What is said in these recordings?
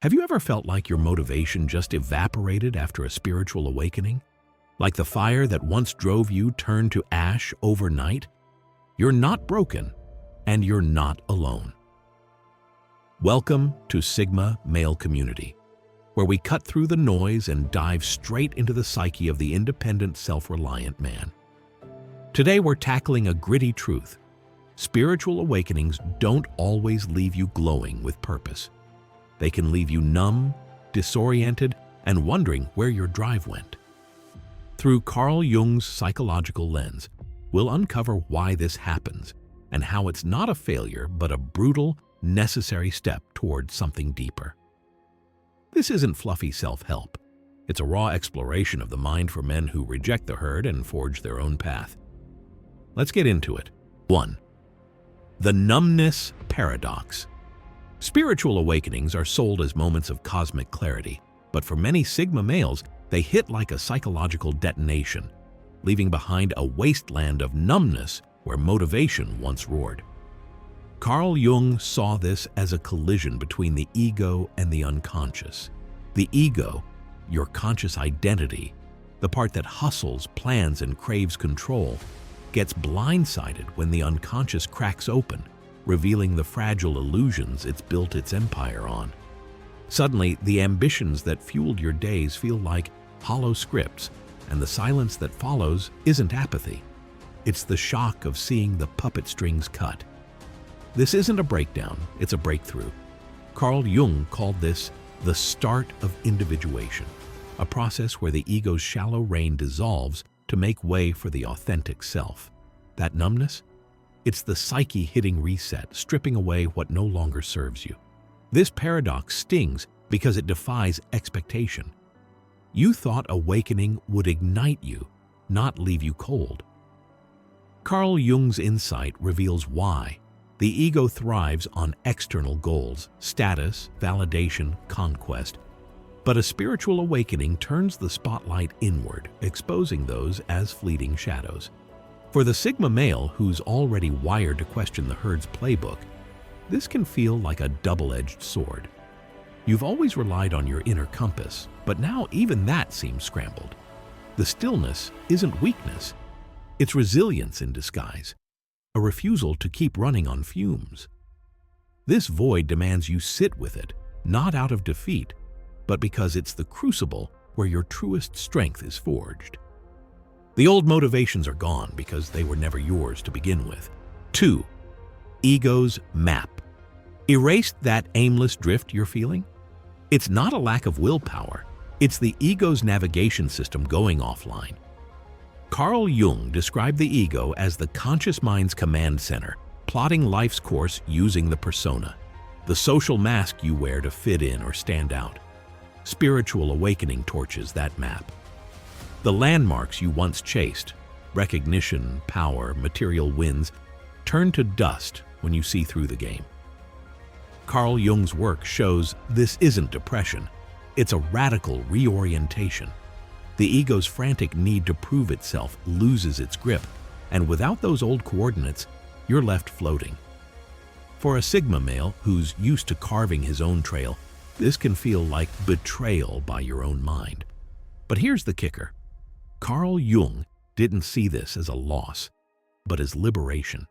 Have you ever felt like your motivation just evaporated after a spiritual awakening? Like the fire that once drove you turned to ash overnight? You're not broken, and you're not alone. Welcome to Sigma Male Community, where we cut through the noise and dive straight into the psyche of the independent, self-reliant man. Today we're tackling a gritty truth. Spiritual awakenings don't always leave you glowing with purpose. They can leave you numb, disoriented, and wondering where your drive went. Through Carl Jung's psychological lens, we'll uncover why this happens and how it's not a failure but a brutal, necessary step towards something deeper. This isn't fluffy self-help. It's a raw exploration of the mind for men who reject the herd and forge their own path. Let's get into it. 1. The Numbness Paradox. Spiritual awakenings are sold as moments of cosmic clarity, but for many Sigma males, they hit like a psychological detonation, leaving behind a wasteland of numbness where motivation once roared. Carl Jung saw this as a collision between the ego and the unconscious. The ego, your conscious identity, the part that hustles, plans, and craves control, gets blindsided when the unconscious cracks open, revealing the fragile illusions it's built its empire on. Suddenly, the ambitions that fueled your days feel like hollow scripts, and the silence that follows isn't apathy. It's the shock of seeing the puppet strings cut. This isn't a breakdown, it's a breakthrough. Carl Jung called this the start of individuation, a process where the ego's shallow reign dissolves to make way for the authentic self. That numbness? It's the psyche hitting reset, stripping away what no longer serves you. This paradox stings because it defies expectation. You thought awakening would ignite you, not leave you cold. Carl Jung's insight reveals why. The ego thrives on external goals, status, validation, conquest. But a spiritual awakening turns the spotlight inward, exposing those as fleeting shadows. For the Sigma male who's already wired to question the herd's playbook, this can feel like a double-edged sword. You've always relied on your inner compass, but now even that seems scrambled. The stillness isn't weakness, it's resilience in disguise, a refusal to keep running on fumes. This void demands you sit with it, not out of defeat, but because it's the crucible where your truest strength is forged. The old motivations are gone because they were never yours to begin with. 2. Ego's map. Erased that aimless drift you're feeling? It's not a lack of willpower, it's the ego's navigation system going offline. Carl Jung described the ego as the conscious mind's command center, plotting life's course using the persona, the social mask you wear to fit in or stand out. Spiritual awakening torches that map. The landmarks you once chased, recognition, power, material wins, turn to dust when you see through the game. Carl Jung's work shows this isn't depression, it's a radical reorientation. The ego's frantic need to prove itself loses its grip, and without those old coordinates, you're left floating. For a Sigma male who's used to carving his own trail, this can feel like betrayal by your own mind. But here's the kicker. Carl Jung didn't see this as a loss, but as liberation.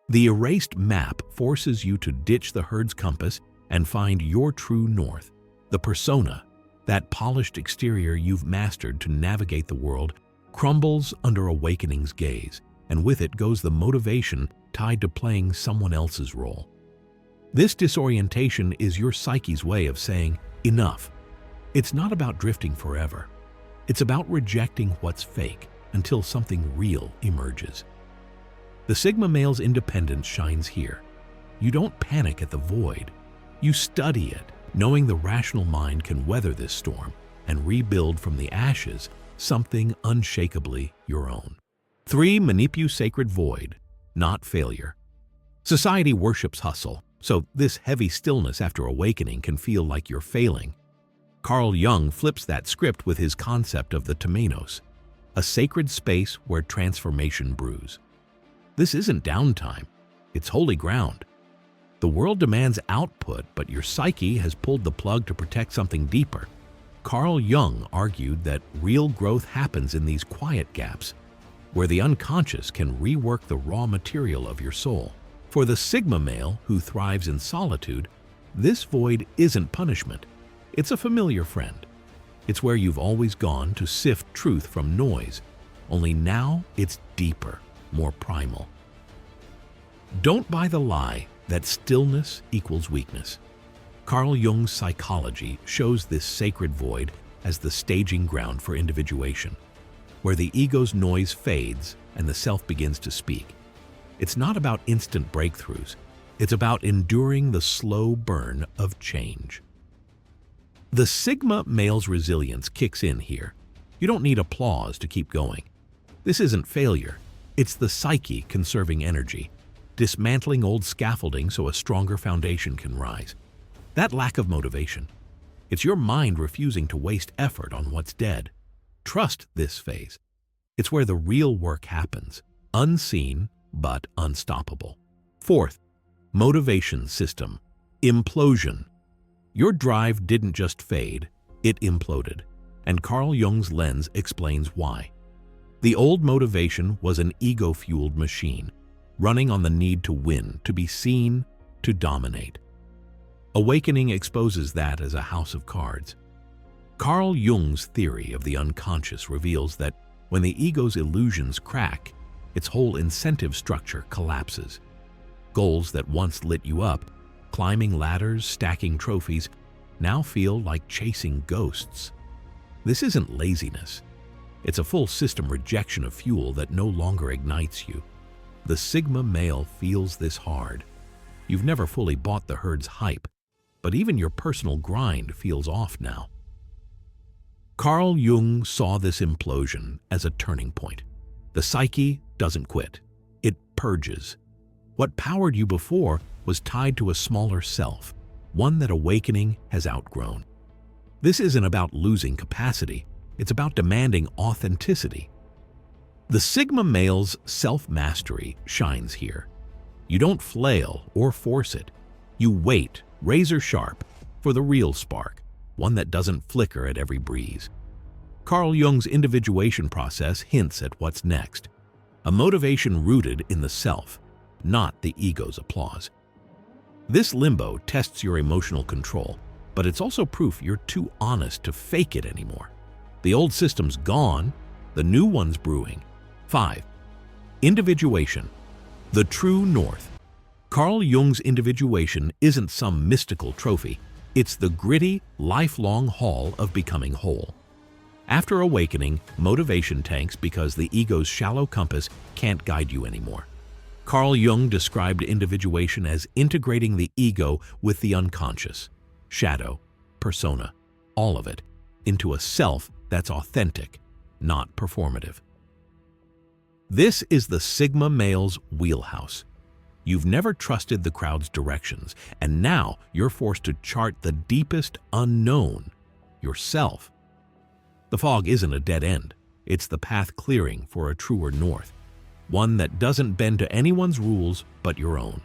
The erased map forces you to ditch the herd's compass and find your true north, the persona. That polished exterior you've mastered to navigate the world crumbles under awakening's gaze, and with it goes the motivation tied to playing someone else's role. This disorientation is your psyche's way of saying, enough. It's not about drifting forever. It's about rejecting what's fake until something real emerges. The Sigma male's independence shines here. You don't panic at the void. You study it, knowing the rational mind can weather this storm and rebuild from the ashes something unshakably your own. 3. manipuSacred void, not failure. Society worships hustle, so this heavy stillness after awakening can feel like you're failing. Carl Jung flips that script with his concept of the temenos, a sacred space where transformation brews. This isn't downtime, it's holy ground. The world demands output, but your psyche has pulled the plug to protect something deeper. Carl Jung argued that real growth happens in these quiet gaps, where the unconscious can rework the raw material of your soul. For the Sigma male who thrives in solitude, this void isn't punishment. It's a familiar friend. It's where you've always gone to sift truth from noise, only now it's deeper, more primal. Don't buy the lie that stillness equals weakness. Carl Jung's psychology shows this sacred void as the staging ground for individuation, where the ego's noise fades and the self begins to speak. It's not about instant breakthroughs. It's about enduring the slow burn of change. The Sigma male's resilience kicks in here. You don't need applause to keep going. This isn't failure. It's the psyche conserving energy, dismantling old scaffolding so a stronger foundation can rise. That lack of motivation. It's your mind refusing to waste effort on what's dead. Trust this phase. It's where the real work happens, unseen but unstoppable. Fourth, motivation system, implosion. Your drive didn't just fade, it imploded, and Carl Jung's lens explains why. The old motivation was an ego-fueled machine, running on the need to win, to be seen, to dominate. Awakening exposes that as a house of cards. Carl Jung's theory of the unconscious reveals that when the ego's illusions crack, its whole incentive structure collapses. Goals that once lit you up, climbing ladders, stacking trophies, now feel like chasing ghosts. This isn't laziness. It's a full system rejection of fuel that no longer ignites you. The Sigma male feels this hard. You've never fully bought the herd's hype, but even your personal grind feels off now. Carl Jung saw this implosion as a turning point. The psyche doesn't quit. It purges. What powered you before was tied to a smaller self, one that awakening has outgrown. This isn't about losing capacity. It's about demanding authenticity. The Sigma male's self-mastery shines here. You don't flail or force it. You wait, razor sharp, for the real spark, one that doesn't flicker at every breeze. Carl Jung's individuation process hints at what's next, a motivation rooted in the self, not the ego's applause. This limbo tests your emotional control, but it's also proof you're too honest to fake it anymore. The old system's gone, the new one's brewing. 5. Individuation, the true north. Carl Jung's individuation isn't some mystical trophy. It's the gritty, lifelong haul of becoming whole. After awakening, motivation tanks because the ego's shallow compass can't guide you anymore. Carl Jung described individuation as integrating the ego with the unconscious, shadow, persona, all of it, into a self that's authentic, not performative. This is the Sigma male's wheelhouse. You've never trusted the crowd's directions, and now you're forced to chart the deepest unknown, yourself. The fog isn't a dead end. It's the path clearing for a truer north, one that doesn't bend to anyone's rules but your own.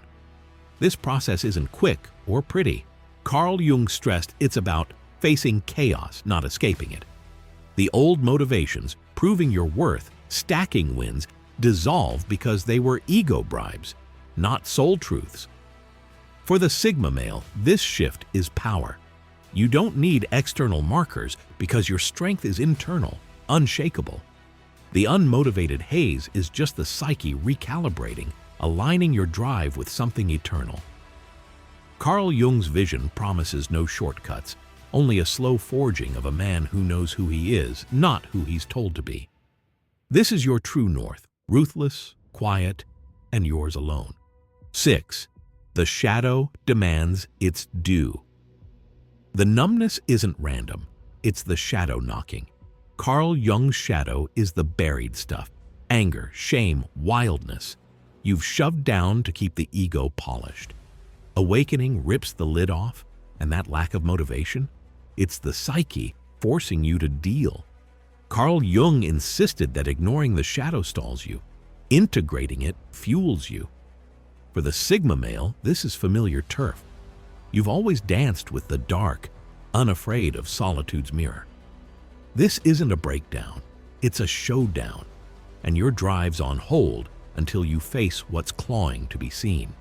This process isn't quick or pretty. Carl Jung stressed it's about facing chaos, not escaping it. The old motivations, proving your worth, stacking wins, dissolve because they were ego bribes, not soul truths. For the Sigma male, this shift is power. You don't need external markers because your strength is internal, unshakable. The unmotivated haze is just the psyche recalibrating, aligning your drive with something eternal. Carl Jung's vision promises no shortcuts, only a slow forging of a man who knows who he is, not who he's told to be. This is your true north, ruthless, quiet, and yours alone. 6. The shadow demands its due. The numbness isn't random, it's the shadow knocking. Carl Jung's shadow is the buried stuff, anger, shame, wildness. You've shoved down to keep the ego polished. Awakening rips the lid off, and that lack of motivation? It's the psyche forcing you to deal. Carl Jung insisted that ignoring the shadow stalls you. Integrating it fuels you. For the Sigma male, this is familiar turf. You've always danced with the dark, unafraid of solitude's mirror. This isn't a breakdown, it's a showdown, and your drive's on hold until you face what's clawing to be seen.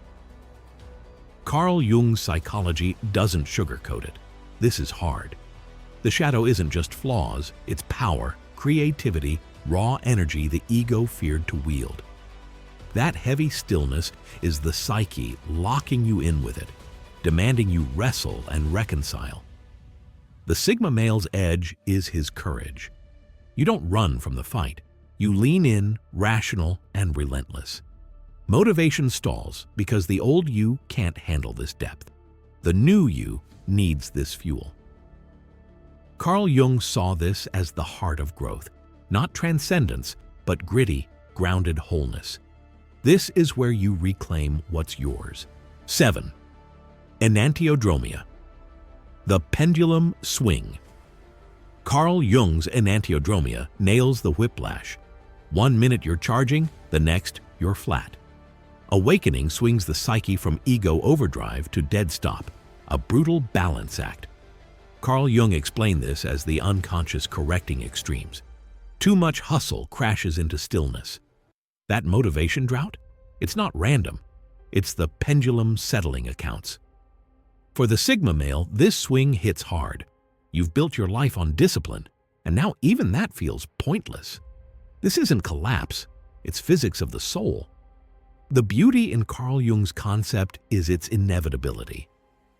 Carl Jung's psychology doesn't sugarcoat it. This is hard. The shadow isn't just flaws, it's power, creativity, raw energy the ego feared to wield. That heavy stillness is the psyche locking you in with it, demanding you wrestle and reconcile. The Sigma male's edge is his courage. You don't run from the fight. You lean in, rational and relentless. Motivation stalls because the old you can't handle this depth. The new you needs this fuel. Carl Jung saw this as the heart of growth, not transcendence, but gritty, grounded wholeness. This is where you reclaim what's yours. 7. Enantiodromia. The pendulum swing. Carl Jung's Enantiodromia nails the whiplash. 1 minute you're charging, the next you're flat. Awakening swings the psyche from ego overdrive to dead stop, a brutal balance act. Carl Jung explained this as the unconscious correcting extremes. Too much hustle crashes into stillness. That motivation drought? It's not random. It's the pendulum settling accounts. For the Sigma male, this swing hits hard. You've built your life on discipline, and now even that feels pointless. This isn't collapse, it's physics of the soul. The beauty in Carl Jung's concept is its inevitability.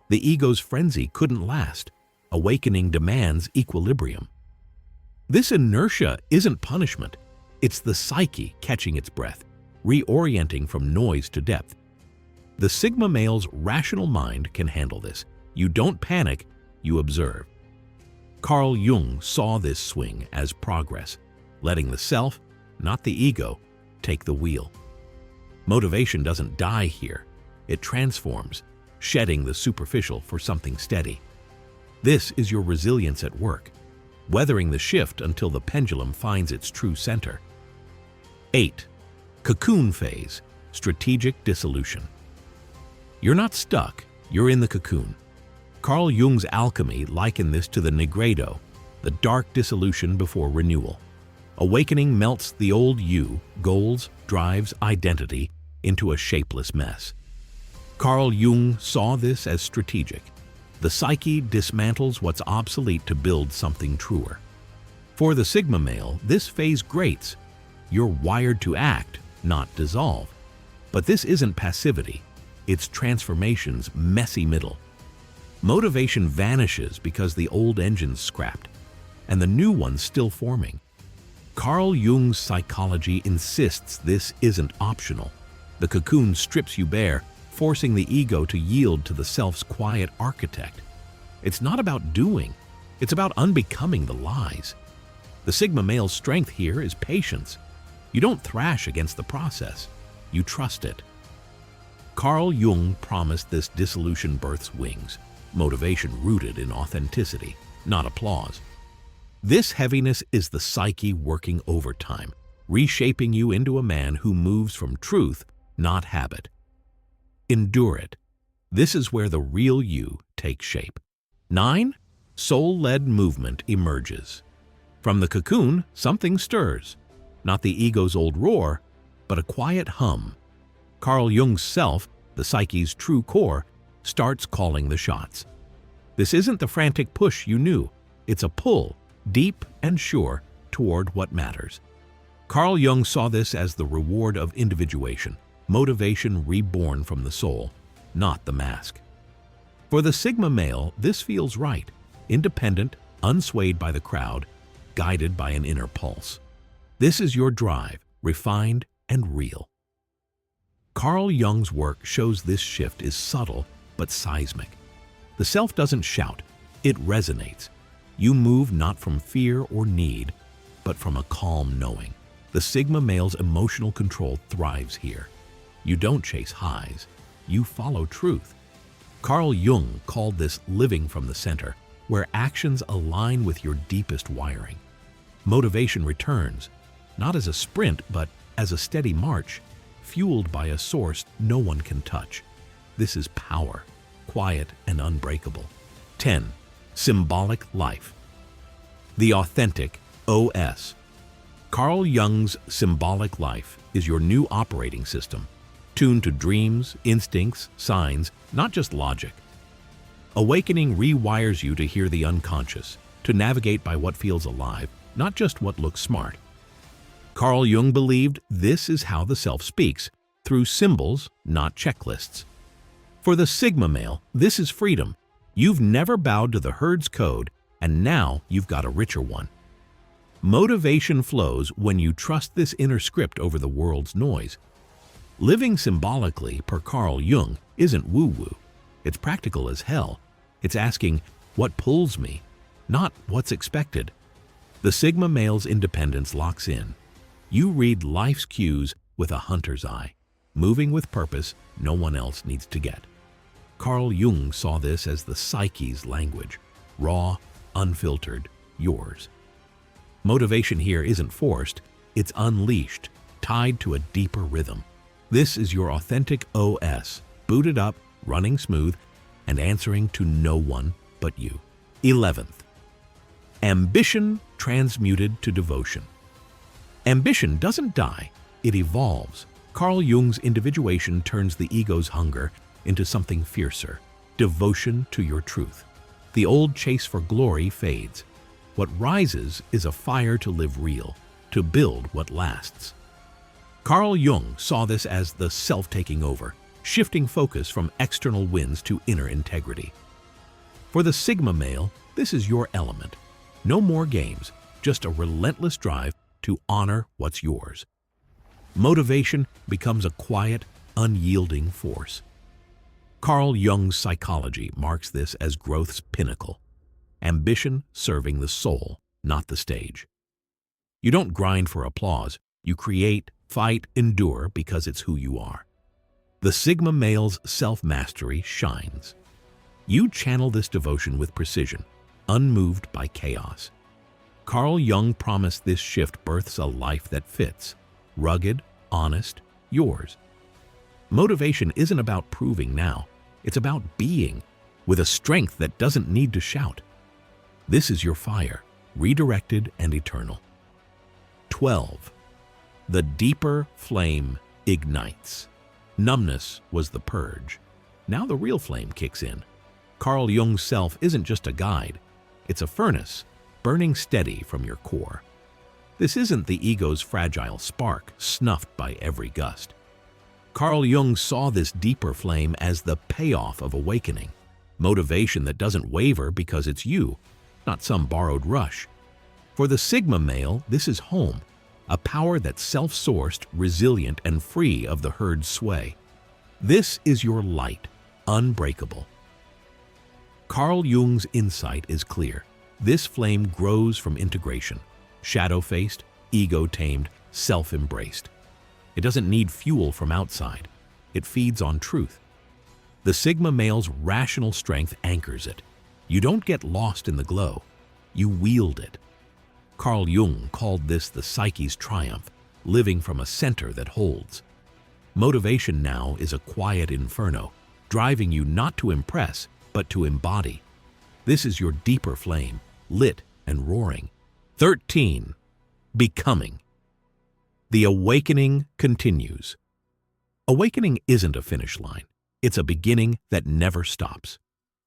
The ego's frenzy couldn't last. Awakening demands equilibrium. This inertia isn't punishment. It's the psyche catching its breath, reorienting from noise to depth. The Sigma male's rational mind can handle this. You don't panic, you observe. Carl Jung saw this swing as progress, letting the self, not the ego, take the wheel. Motivation doesn't die here. It transforms, shedding the superficial for something steady. This is your resilience at work, weathering the shift until the pendulum finds its true center. 8. Cocoon phase, strategic dissolution. You're not stuck, you're in the cocoon. Carl Jung's alchemy likened this to the nigredo, the dark dissolution before renewal. Awakening melts the old you, goals, drives, identity, into a shapeless mess. Carl Jung saw this as strategic. The psyche dismantles what's obsolete to build something truer. For the Sigma male, this phase grates. You're wired to act, not dissolve. But this isn't passivity. It's transformation's messy middle. Motivation vanishes because the old engine's scrapped, and the new one's still forming. Carl Jung's psychology insists this isn't optional. The cocoon strips you bare, forcing the ego to yield to the self's quiet architect. It's not about doing, it's about unbecoming the lies. The Sigma male's strength here is patience. You don't thrash against the process, you trust it. Carl Jung promised this dissolution birth's wings, motivation rooted in authenticity, not applause. This heaviness is the psyche working overtime, reshaping you into a man who moves from truth, not habit. Endure it. This is where the real you takes shape. 9. Soul-led movement emerges. From the cocoon, something stirs. Not the ego's old roar, but a quiet hum. Carl Jung's self, the psyche's true core, starts calling the shots. This isn't the frantic push you knew. It's a pull, deep and sure, toward what matters. Carl Jung saw this as the reward of individuation, motivation reborn from the soul, not the mask. For the Sigma male, this feels right, independent, unswayed by the crowd, guided by an inner pulse. This is your drive, refined and real. Carl Jung's work shows this shift is subtle but seismic. The self doesn't shout, it resonates. You move not from fear or need, but from a calm knowing. The Sigma male's emotional control thrives here. You don't chase highs, you follow truth. Carl Jung called this living from the center, where actions align with your deepest wiring. Motivation returns, not as a sprint, but as a steady march, fueled by a source no one can touch. This is power, quiet and unbreakable. 10. Symbolic life. The authentic OS. Carl Jung's symbolic life is your new operating system, tuned to dreams, instincts, signs, not just logic. Awakening rewires you to hear the unconscious, to navigate by what feels alive, not just what looks smart. Carl Jung believed this is how the self speaks, through symbols, not checklists. For the Sigma male, this is freedom. You've never bowed to the herd's code, and now you've got a richer one. Motivation flows when you trust this inner script over the world's noise. Living symbolically, per Carl Jung, isn't woo-woo. It's practical as hell. It's asking, what pulls me, not what's expected. The Sigma male's independence locks in. You read life's cues with a hunter's eye, moving with purpose no one else needs to get. Carl Jung saw this as the psyche's language, raw, unfiltered, yours. Motivation here isn't forced, it's unleashed, tied to a deeper rhythm. This is your authentic OS, booted up, running smooth, and answering to no one but you. 11th. Ambition transmuted to devotion. Ambition doesn't die, it evolves. Carl Jung's individuation turns the ego's hunger into something fiercer, devotion to your truth. The old chase for glory fades. What rises is a fire to live real, to build what lasts. Carl Jung saw this as the self taking over, shifting focus from external wins to inner integrity. For the Sigma male, this is your element. No more games, just a relentless drive to honor what's yours. Motivation becomes a quiet, unyielding force. Carl Jung's psychology marks this as growth's pinnacle. Ambition serving the soul, not the stage. You don't grind for applause, you create, fight, endure because it's who you are. The Sigma male's self-mastery shines. You channel this devotion with precision, unmoved by chaos. Carl Jung promised this shift births a life that fits, rugged, honest, yours. Motivation isn't about proving now, it's about being, with a strength that doesn't need to shout. This is your fire, redirected and eternal. 12. The deeper flame ignites. Numbness was the purge. Now the real flame kicks in. Carl Jung's self isn't just a guide, it's a furnace, burning steady from your core. This isn't the ego's fragile spark, snuffed by every gust. Carl Jung saw this deeper flame as the payoff of awakening, motivation that doesn't waver because it's you, not some borrowed rush. For the Sigma male, this is home, a power that's self-sourced, resilient, and free of the herd's sway. This is your light, unbreakable. Carl Jung's insight is clear. This flame grows from integration, shadow-faced, ego-tamed, self-embraced. It doesn't need fuel from outside. It feeds on truth. The Sigma male's rational strength anchors it. You don't get lost in the glow. You wield it. Carl Jung called this the psyche's triumph, living from a center that holds. Motivation now is a quiet inferno, driving you not to impress, but to embody. This is your deeper flame, lit and roaring. 13. Becoming. The awakening continues. Awakening isn't a finish line. It's a beginning that never stops.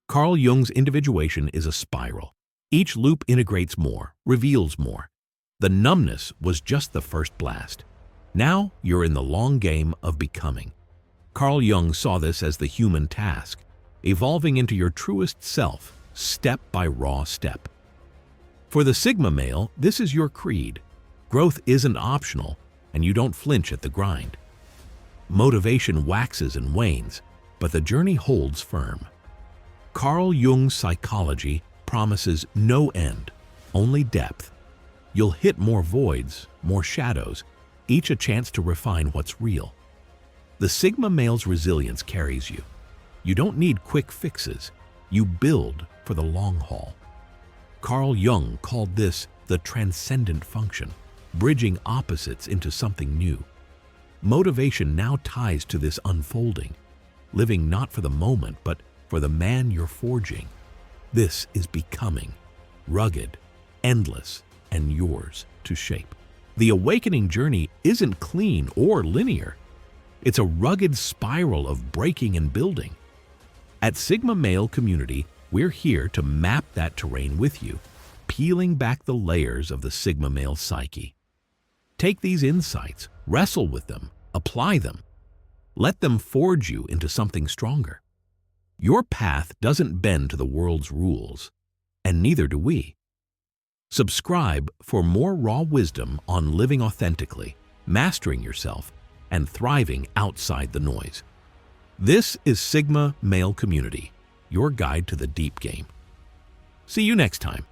Carl Jung's individuation is a spiral. Each loop integrates more, reveals more. The numbness was just the first blast. Now you're in the long game of becoming. Carl Jung saw this as the human task, evolving into your truest self, step by raw step. For the Sigma male, this is your creed. Growth isn't optional, and you don't flinch at the grind. Motivation waxes and wanes, but the journey holds firm. Carl Jung's psychology promises no end, only depth. You'll hit more voids, more shadows, each a chance to refine what's real. The Sigma male's resilience carries you. You don't need quick fixes. You build for the long haul. Carl Jung called this the transcendent function, bridging opposites into something new. Motivation now ties to this unfolding, living not for the moment, but for the man you're forging. This is becoming, rugged, endless, and yours to shape. The awakening journey isn't clean or linear. It's a rugged spiral of breaking and building. At Sigma Male Community, we're here to map that terrain with you, peeling back the layers of the Sigma Male psyche. Take these insights, wrestle with them, apply them. Let them forge you into something stronger. Your path doesn't bend to the world's rules, and neither do we. Subscribe for more raw wisdom on living authentically, mastering yourself, and thriving outside the noise. This is Sigma Male Community, your guide to the deep game. See you next time.